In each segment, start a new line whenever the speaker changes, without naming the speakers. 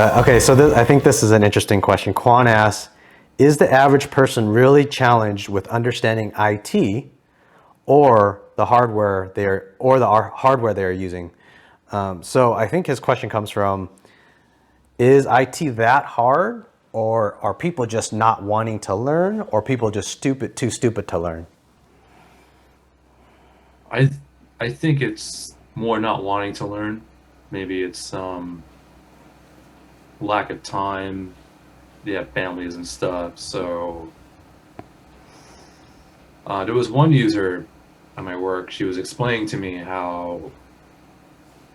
Okay, so I think this is an interesting question. Quan asks, is the average person really challenged with understanding IT or the hardware hardware they're using? So I think his question comes from, is IT that hard, or are people just not wanting to learn, or people just too stupid to learn?
I think it's more not wanting to learn. Maybe it's lack of time. They have families and stuff. So there was one user at my work. She was explaining to me how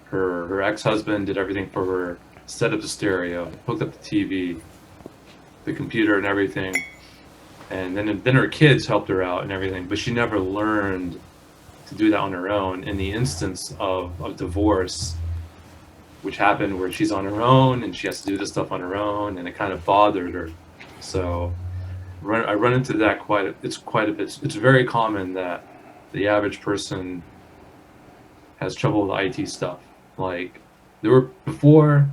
her ex-husband did everything for her, set up the stereo, hooked up the TV, the computer, and everything. And then her kids helped her out and everything, but she never learned to do that on her own. In the instance of divorce, which happened where she's on her own and she has to do this stuff on her own, and it kind of bothered her. So I run into that quite a bit. It's very common that the average person has trouble with IT stuff. Like, before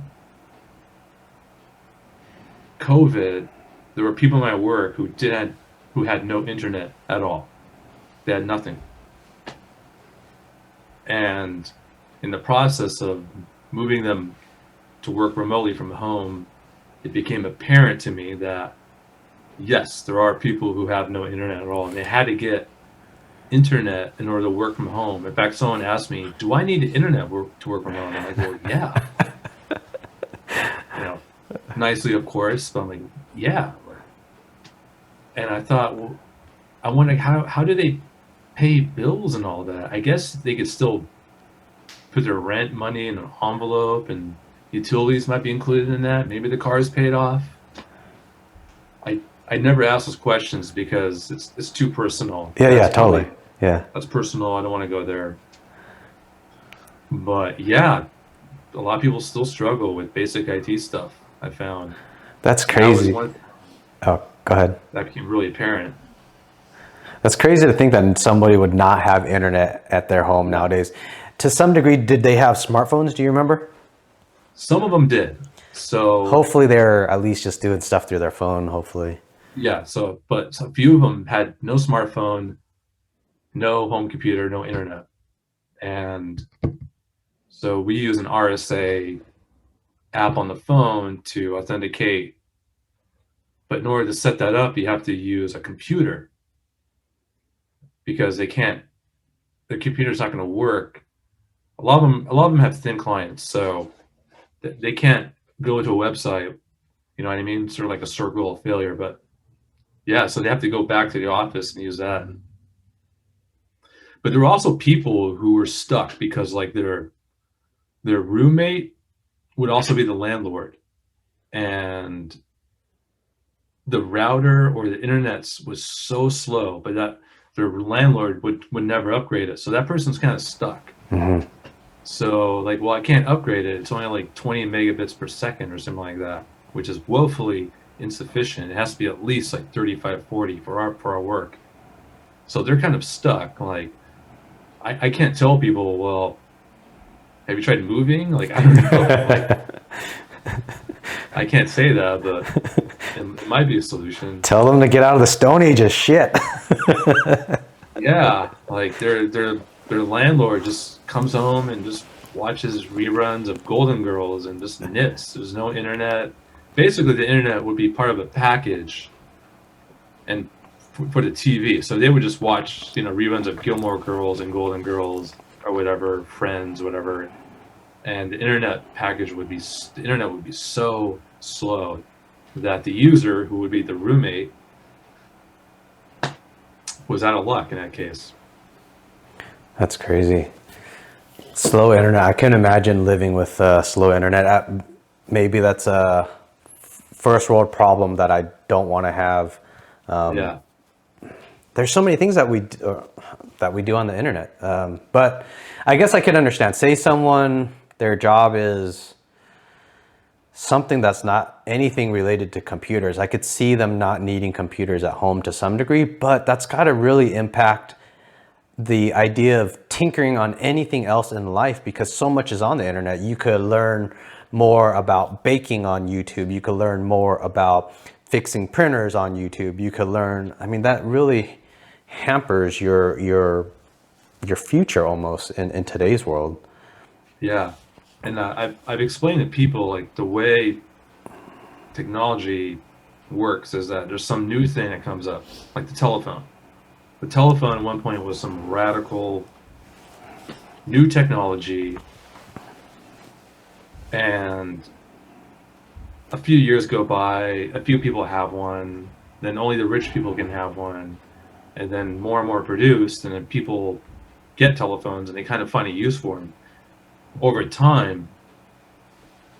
COVID, there were people in my work who had no internet at all. They had nothing. And in the process of moving them to work remotely from home, it became apparent to me that yes, there are people who have no internet at all, and they had to get internet in order to work from home. In fact, someone asked me, "Do I need internet to work from home?" I'm like, "Well, yeah." Nicely, of course, but I'm like, "Yeah." And I thought, well, I wonder how do they pay bills and all that? I guess they could still put their rent money in an envelope, and utilities might be included in that. Maybe the car is paid off. I never ask those questions because it's too personal.
Yeah, totally. Yeah.
That's personal. I don't want to go there. But yeah, a lot of people still struggle with basic IT stuff, I found.
That's
And that was
crazy.
one
Oh, go ahead.
that became really apparent.
That's crazy to think that somebody would not have internet at their home nowadays. To some degree, did they have smartphones? Do you remember?
Some of them did. So
Hopefully they're at least just doing stuff through their phone, hopefully.
yeah, but a few of them had no smartphone, no home computer, no internet. And so we use an RSA app on the phone to authenticate. But in order to set that up, you have to use a computer because the computer's not going to work. A lot of them have thin clients, so they can't go to a website. You know what I mean? Sort of like a circle of failure. But yeah, so they have to go back to the office and use that. But there were also people who were stuck because like their roommate would also be the landlord, and the router or the internet was so slow, but that their landlord would never upgrade it. So that person's kind of stuck.
Mm-hmm.
So like, well, I can't upgrade it. It's only like 20 megabits per second or something like that, which is woefully insufficient. It has to be at least like 35, 40 for our work. So they're kind of stuck. Like, I can't tell people, well, have you tried moving? Like, I don't know. Like, I can't say that, but it might be a solution.
Tell them to get out of the Stone Age of shit.
Yeah, like their landlord just comes home and just watches reruns of Golden Girls and just knits. There's no internet. Basically, the internet would be part of a package, and for the TV. So they would just watch, reruns of Gilmore Girls and Golden Girls or whatever, Friends, whatever. And the internet would be so slow that the user, who would be the roommate, was out of luck in that case.
That's crazy. Slow internet. I can't imagine living with slow internet. Maybe that's a first world problem that I don't want to have.
Yeah.
There's so many things that we do on the internet. But I guess I could understand. Say their job is something that's not anything related to computers. I could see them not needing computers at home to some degree, but that's got to really impact the idea of tinkering on anything else in life, because so much is on the internet. You could learn more about baking on YouTube. You could learn more about fixing printers on YouTube. You could learn, I mean, that really hampers your future almost in today's world.
Yeah, and I've explained to people like the way technology works is that there's some new thing that comes up, like the telephone. The telephone at one point was some radical new technology, and a few years go by, a few people have one, then only the rich people can have one, and then more and more are produced, and then people get telephones and they kind of find a use for them. Over time,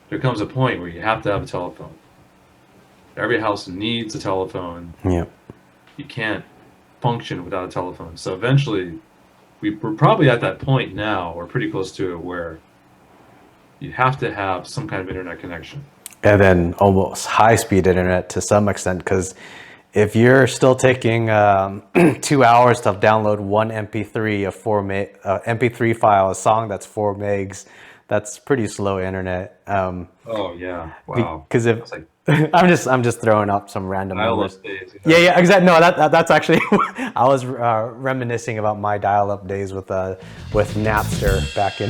there comes a point where you have to have a telephone. Every house needs a telephone.
Yeah.
You can't function without a telephone. So eventually, we're probably at that point now, or pretty close to it, where you have to have some kind of internet connection.
And then almost high-speed internet to some extent, because if you're still taking 2 hours to download one MP3, MP3 file, a song that's 4 megs, that's pretty slow internet.
Oh yeah, wow.
Because if
Like,
I'm just throwing up some random numbers.
days,
Yeah, exactly. No, that's actually I was reminiscing about my dial-up days with Napster back in